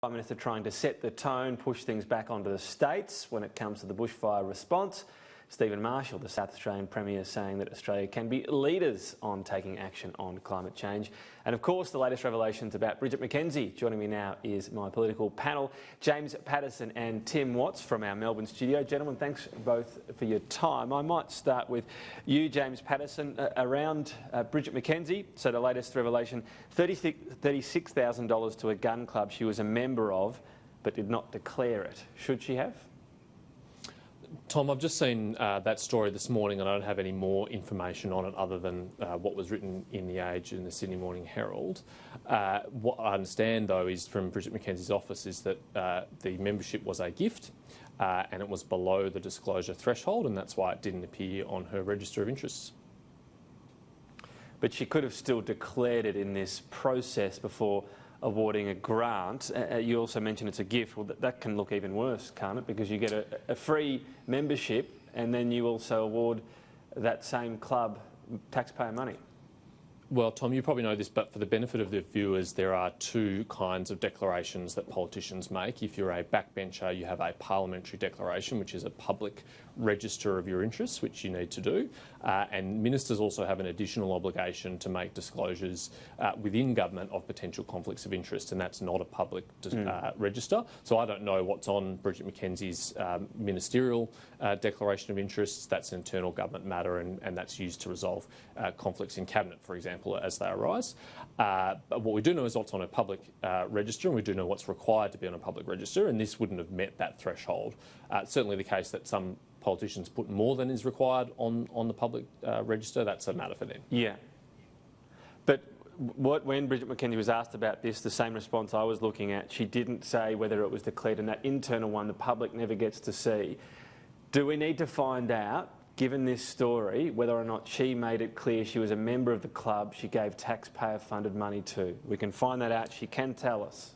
Prime Minister trying to set the tone, push things back onto the states when it comes to the bushfire response. Stephen Marshall, the South Australian Premier, saying that Australia can be leaders on taking action on climate change. And of course, the latest revelations about Bridget McKenzie. Joining me now is my political panel, James Paterson and Tim Watts from our Melbourne studio. Gentlemen, thanks both for your time. I might start with you, James Paterson, around Bridget McKenzie. So the latest revelation, $36,000 to a gun club she was a member of but did not declare it. Should she have? Tom, I've just seen that story this morning and I don't have any more information on it other than what was written in The Age and the Sydney Morning Herald. What I understand, though, is from Bridget McKenzie's office is that the membership was a gift and it was below the disclosure threshold, and that's why it didn't appear on her register of interests. But she could have still declared it in this process before awarding a grant. You also mentioned it's a gift. Well, that can look even worse, can't it? Because you get a free membership and then you also award that same club taxpayer money. Well, Tom, you probably know this, but for the benefit of the viewers, there are two kinds of declarations that politicians make. If you're a backbencher, you have a parliamentary declaration, which is a public register of your interests, which you need to do. And ministers also have an additional obligation to make disclosures within government of potential conflicts of interest, and that's not a public register. So I don't know what's on Bridget McKenzie's ministerial declaration of interests. That's an internal government matter, and that's used to resolve conflicts in cabinet, for example, as they arise. But what we do know is what's on a public register, and we do know what's required to be on a public register, and this wouldn't have met that threshold. It's certainly the case that some politicians put more than is required on the public register. That's a matter for them. Yeah. But when Bridget McKenzie was asked about this, the same response I was looking at, she didn't say whether it was declared, and that internal one the public never gets to see. Do we need to find out, given this story, whether or not she made it clear she was a member of the club she gave taxpayer-funded money to? We can find that out. She can tell us.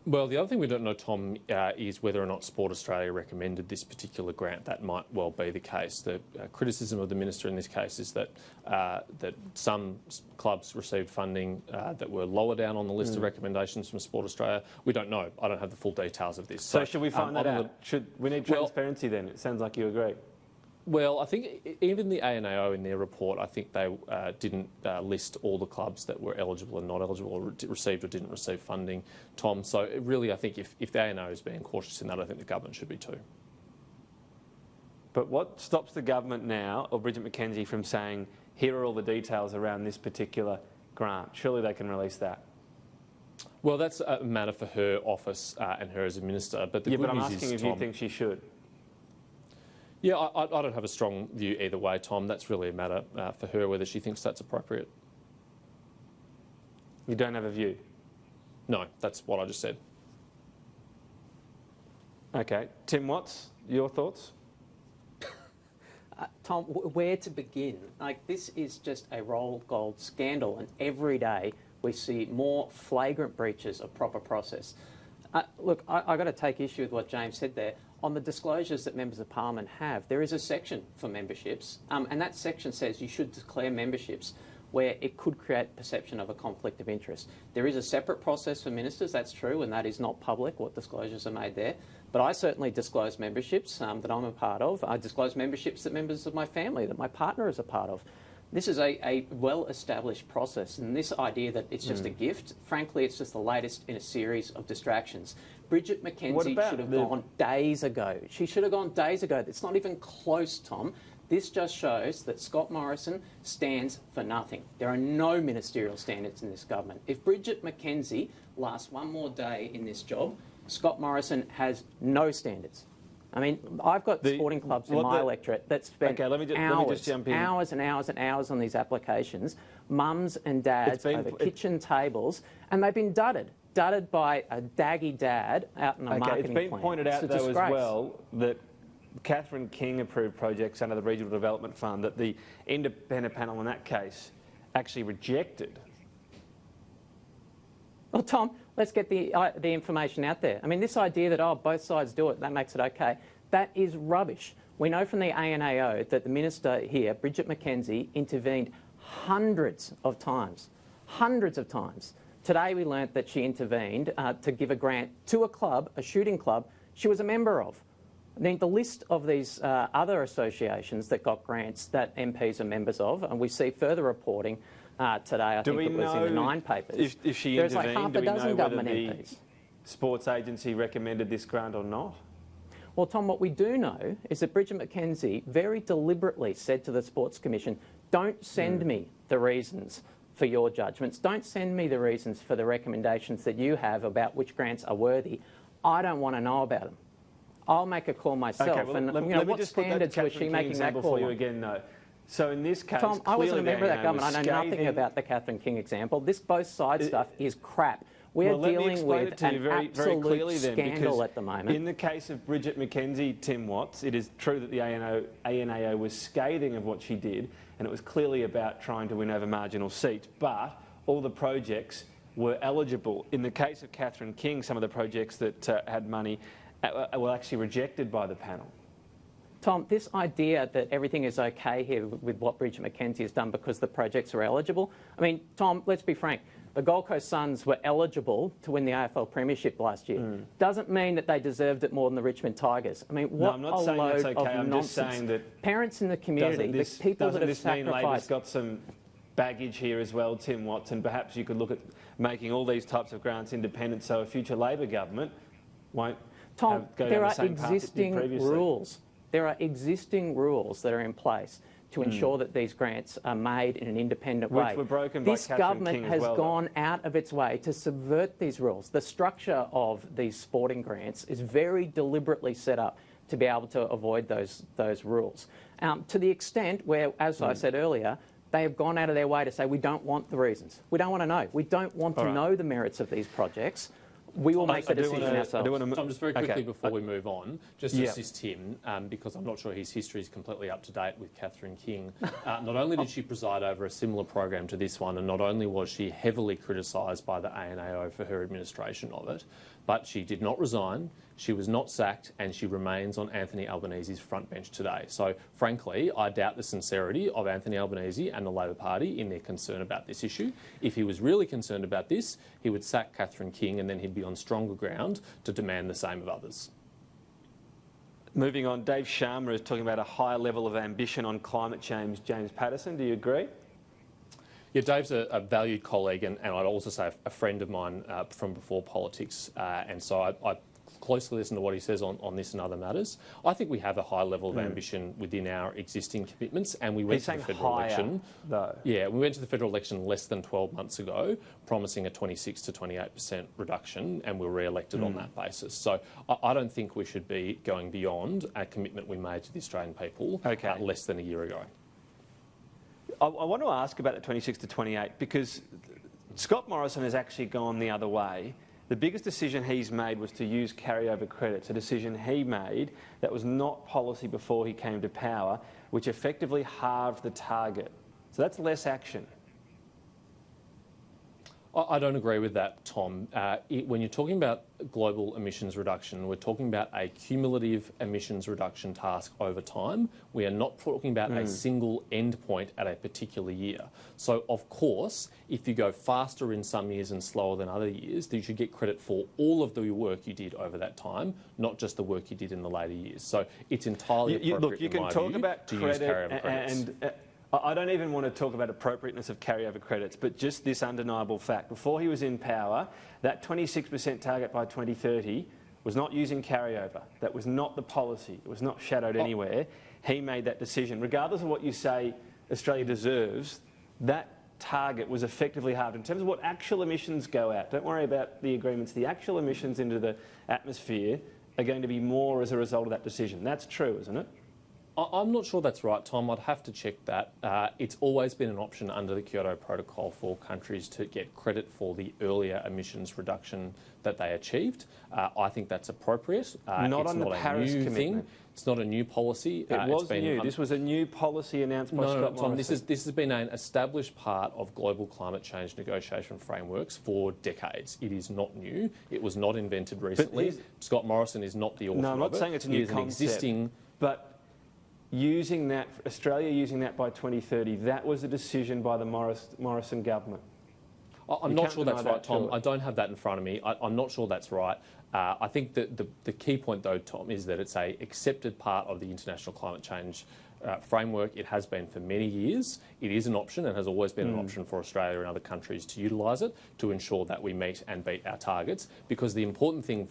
Well, the other thing we don't know, Tom, is whether or not Sport Australia recommended this particular grant. That might well be the case. The criticism of the minister in this case is that that some clubs received funding that were lower down on the list of recommendations from Sport Australia. We don't know. I don't have the full details of this. So should we find that out? We need transparency then? It sounds like you agree. Well, I think even the ANAO in their report, I think they didn't list all the clubs that were eligible and not eligible, or received or didn't receive funding, Tom. So really, I think if the ANAO is being cautious in that, I think the government should be too. But what stops the government now, or Bridget McKenzie, from saying, here are all the details around this particular grant? Surely they can release that. Well, that's a matter for her office and her as a minister. But the good I'm news asking is, if Tom, you think she should. Yeah, I don't have a strong view either way, Tom. That's really a matter for her whether she thinks that's appropriate. You don't have a view? No, that's what I just said. Okay. Tim Watts, your thoughts? Tom, where to begin? Like, this is just a roll of gold scandal, and every day we see more flagrant breaches of proper process. Look, I've got to take issue with what James said there. On the disclosures that members of parliament have, there is a section for memberships, and that section says you should declare memberships where it could create perception of a conflict of interest. There is a separate process for ministers, that's true, and that is not public, what disclosures are made there. But I certainly disclose memberships that I'm a part of. I disclose memberships that members of my family, that my partner is a part of. This is a well-established process, and this idea that it's just a gift, frankly, it's just the latest in a series of distractions. Bridget McKenzie should have gone days ago. She should have gone days ago. It's not even close, Tom. This just shows that Scott Morrison stands for nothing. There are no ministerial standards in this government. If Bridget McKenzie lasts one more day in this job, Scott Morrison has no standards. I mean, I've got sporting clubs in my electorate that spend hours and hours and hours on these applications, mums and dads over kitchen tables, and they've been dudded by a daggy dad out in a marketing plan. It's been pointed out, though, as well, that Catherine King approved projects under the Regional Development Fund that the independent panel in that case actually rejected. Well, Tom, let's get the information out there. I mean, this idea that, both sides do it, that makes it okay, that is rubbish. We know from the ANAO that the minister here, Bridget McKenzie, intervened hundreds of times Today we learnt that she intervened to give a grant to a club, a shooting club, she was a member of. I mean, the list of these other associations that got grants that MPs are members of, and we see further reporting today, I think it was in the Nine papers. If she There's intervened, like half do a we dozen know government whether the MPs. sports agency recommended this grant or not? Well, Tom, what we do know is that Bridget McKenzie very deliberately said to the Sports Commission, don't send me the reasons for your judgments. Don't send me the reasons for the recommendations that you have about which grants are worthy. I don't want to know about them. I'll make a call myself. Okay, well, and let me what just put that standards was Catherine she King making that example call for you on? again, though. So in this case, Tom, I wasn't a member of that government. I know nothing scathing about the Catherine King example. This both sides stuff is crap. We are dealing with an absolute scandal at the moment. In the case of Bridget McKenzie, Tim Watts, it is true that the ANAO was scathing of what she did, and it was clearly about trying to win over marginal seats, but all the projects were eligible. In the case of Catherine King, some of the projects that had money were actually rejected by the panel. Tom, this idea that everything is okay here with what Bridget McKenzie has done because the projects are eligible. I mean, Tom, let's be frank. The Gold Coast Suns were eligible to win the AFL Premiership last year. Doesn't mean that they deserved it more than the Richmond Tigers. I mean, what no, I'm not a saying load that's okay. of I'm nonsense. just saying that parents in the community, the people that have this mean Labor's sacrificed. got some baggage here as well, Tim Watts, and perhaps you could look at making all these types of grants independent so a future Labor government won't Tom, go there down are the same path it did existing previously. rules. There are existing rules that are in place to ensure that these grants are made in an independent way. Which were broken by this Catherine government King as has well, gone out of its way to subvert these rules. The structure of these sporting grants is very deliberately set up to be able to avoid those rules. To the extent where, as I said earlier, they have gone out of their way to say we don't want the reasons. We don't want to know. We don't want to know the merits of these projects. We will make the decision ourselves. Tom, just very quickly before we move on, just to assist him, because I'm not sure his history is completely up to date with Catherine King. Not only did she preside over a similar program to this one, and not only was she heavily criticised by the ANAO for her administration of it, but she did not resign, she was not sacked, and she remains on Anthony Albanese's front bench today. So, frankly, I doubt the sincerity of Anthony Albanese and the Labor Party in their concern about this issue. If he was really concerned about this, he would sack Catherine King and then he'd be on stronger ground to demand the same of others. Moving on, Dave Sharma is talking about a higher level of ambition on climate change. James Paterson, do you agree? Yeah, Dave's a valued colleague and I'd also say a friend of mine from before politics, and so I closely listen to what he says on this and other matters. I think we have a high level of ambition within our existing commitments, and we went to the federal election. Though. Yeah, we went to the federal election less than 12 months ago, promising a 26 to 28% reduction, and we were re-elected on that basis. So I don't think we should be going beyond a commitment we made to the Australian people less than a year ago. I want to ask about the 26 to 28 because Scott Morrison has actually gone the other way. The biggest decision he's made was to use carryover credits, a decision he made that was not policy before he came to power, which effectively halved the target. So that's less action. I don't agree with that, Tom. When you're talking about global emissions reduction, we're talking about a cumulative emissions reduction task over time. We are not talking about a single endpoint at a particular year. So, of course, if you go faster in some years and slower than other years, then you should get credit for all of the work you did over that time, not just the work you did in the later years. So it's entirely appropriate, look, you can talk about to credit use carryover credits. and I don't even want to talk about appropriateness of carryover credits, but just this undeniable fact. Before he was in power, that 26% target by 2030 was not using carryover. That was not the policy. It was not shadowed anywhere. He made that decision. Regardless of what you say Australia deserves, that target was effectively halved. In terms of what actual emissions go out, don't worry about the agreements. The actual emissions into the atmosphere are going to be more as a result of that decision. That's true, isn't it? I'm not sure that's right, Tom. I'd have to check that. It's always been an option under the Kyoto Protocol for countries to get credit for the earlier emissions reduction that they achieved. I think that's appropriate. Not it's on the not Paris a new commitment. thing. It's not a new policy. It was new. This was a new policy announced by Scott Morrison. Tom, this has been an established part of global climate change negotiation frameworks for decades. It is not new. It was not invented recently. Scott Morrison is not the author of it. No, I'm not saying it's a new concept. But using that, Australia using that by 2030, that was a decision by the Morrison government. I'm not sure that's right, Tom. I don't have that in front of me. I'm not sure that's right. I think that the key point, though, Tom, is that it's a accepted part of the international climate change framework. It has been for many years. It is an option and has always been an option for Australia and other countries to utilise it to ensure that we meet and beat our targets, because the important thing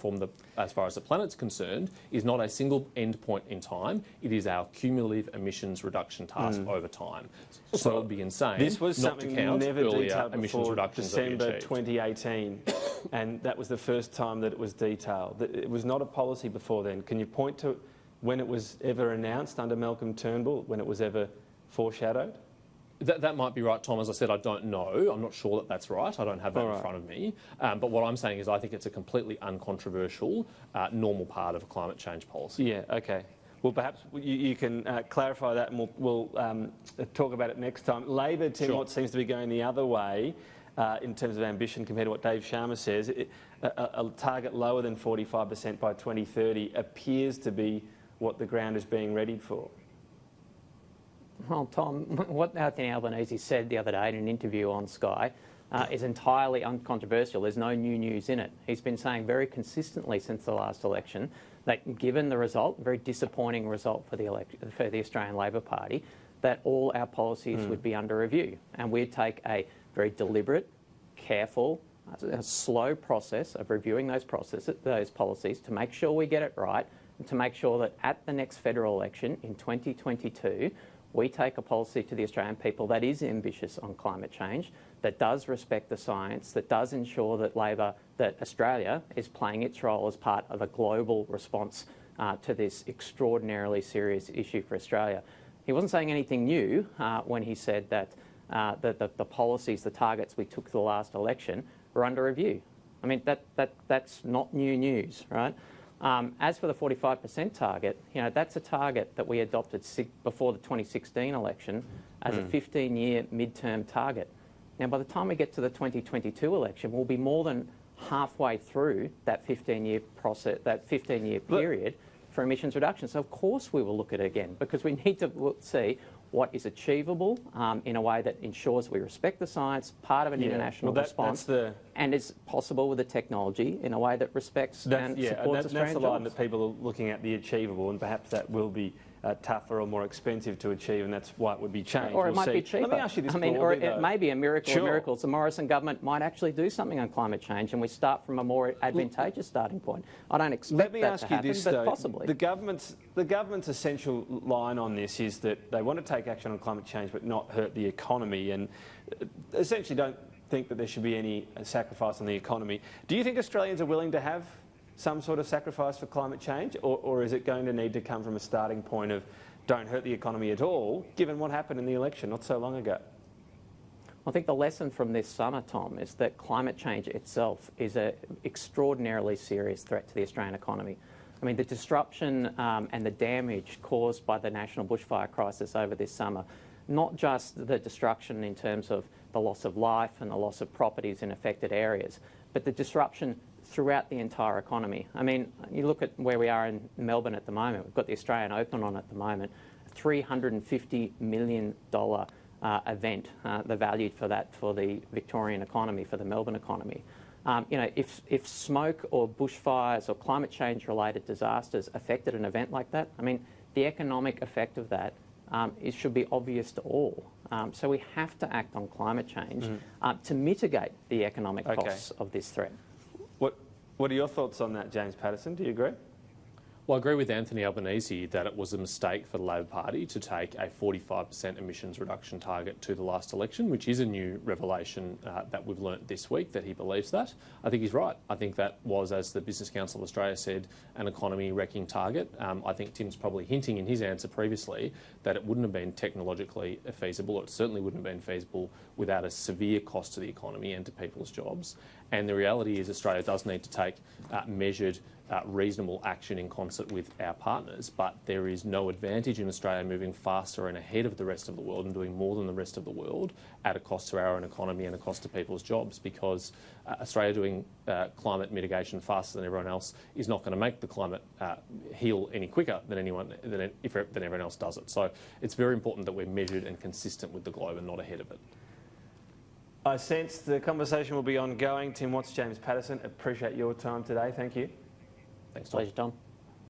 as far as the planet's concerned is not a single end point in time. It is our cumulative emissions reduction task over time. So it would be insane this was not to something count never earlier detailed emissions before reductions December 2018, and that was the first time that it was detailed. It was not a policy before then. Can you point to when it was ever announced under Malcolm Turnbull, when it was ever foreshadowed? That might be right, Tom. As I said, I don't know. I'm not sure that that's right. I don't have that in front of me. But what I'm saying is I think it's a completely uncontroversial, normal part of climate change policy. Yeah, OK. Well, perhaps you can clarify that, and we'll talk about it next time. Labor, Tim, what seems to be going the other way in terms of ambition compared to what Dave Sharma says, a target lower than 45% by 2030 appears to be what the ground is being readied for. Well, Tom, what Anthony Albanese said the other day in an interview on Sky is entirely uncontroversial. There's no new news in it. He's been saying very consistently since the last election that given the result, very disappointing result for the Australian Labor Party, that all our policies would be under review. And we'd take a very deliberate, careful, slow process of reviewing those policies to make sure we get it right, and to make sure that at the next federal election in 2022, we take a policy to the Australian people that is ambitious on climate change, that does respect the science, that does ensure that Australia is playing its role as part of a global response to this extraordinarily serious issue for Australia. He wasn't saying anything new when he said that the policies, the targets we took to the last election were under review. I mean, that's not new news, right? As for the 45% target, that's a target that we adopted before the 2016 election as a 15-year midterm target. Now, by the time we get to the 2022 election, we'll be more than halfway through that 15-year process, that 15-year period for emissions reduction. So, of course, we will look at it again, because we need to see what is achievable in a way that ensures we respect the science, part of an international response, and is possible with the technology in a way that respects and supports Australian That's the line jobs. that people are looking at, the achievable, and perhaps that will be tougher or more expensive to achieve, and that's why it would be changed. Or it might be cheaper. Let me ask you this or it may be a miracle of Sure. miracles. The Morrison government might actually do something on climate change, and we start from a more advantageous starting point. I don't expect that to happen, but possibly. The government's essential line on this is that they want to take action on climate change but not hurt the economy, and essentially don't think that there should be any sacrifice on the economy. Do you think Australians are willing to have some sort of sacrifice for climate change, or is it going to need to come from a starting point of don't hurt the economy at all, given what happened in the election not so long ago? I think the lesson from this summer, Tom, is that climate change itself is an extraordinarily serious threat to the Australian economy. I mean, the disruption and the damage caused by the national bushfire crisis over this summer, not just the destruction in terms of the loss of life and the loss of properties in affected areas, but the disruption throughout the entire economy. I mean, you look at where we are in Melbourne at the moment. We've got the Australian Open on at the moment, a $350 million event, the value for that for the Victorian economy, for the Melbourne economy. If smoke or bushfires or climate change related disasters affected an event like that, I mean, the economic effect of that should be obvious to all. So we have to act on climate change to mitigate the economic costs of this threat. What are your thoughts on that, James Paterson? Do you agree? Well, I agree with Anthony Albanese that it was a mistake for the Labor Party to take a 45% emissions reduction target to the last election, which is a new revelation that we've learnt this week, that he believes that. I think he's right. I think that was, as the Business Council of Australia said, an economy-wrecking target. I think Tim's probably hinting in his answer previously that it wouldn't have been technologically feasible, or it certainly wouldn't have been feasible without a severe cost to the economy and to people's jobs. And the reality is Australia does need to take measured, reasonable action in concert with our partners, but there is no advantage in Australia moving faster and ahead of the rest of the world and doing more than the rest of the world at a cost to our own economy and a cost to people's jobs, because Australia doing climate mitigation faster than everyone else is not going to make the climate heal any quicker than everyone else does it. So it's very important that we're measured and consistent with the globe and not ahead of it. I sense the conversation will be ongoing. Tim Watts, James Paterson, appreciate your time today. Thank you. Thanks, Tom. Pleasure, Tom.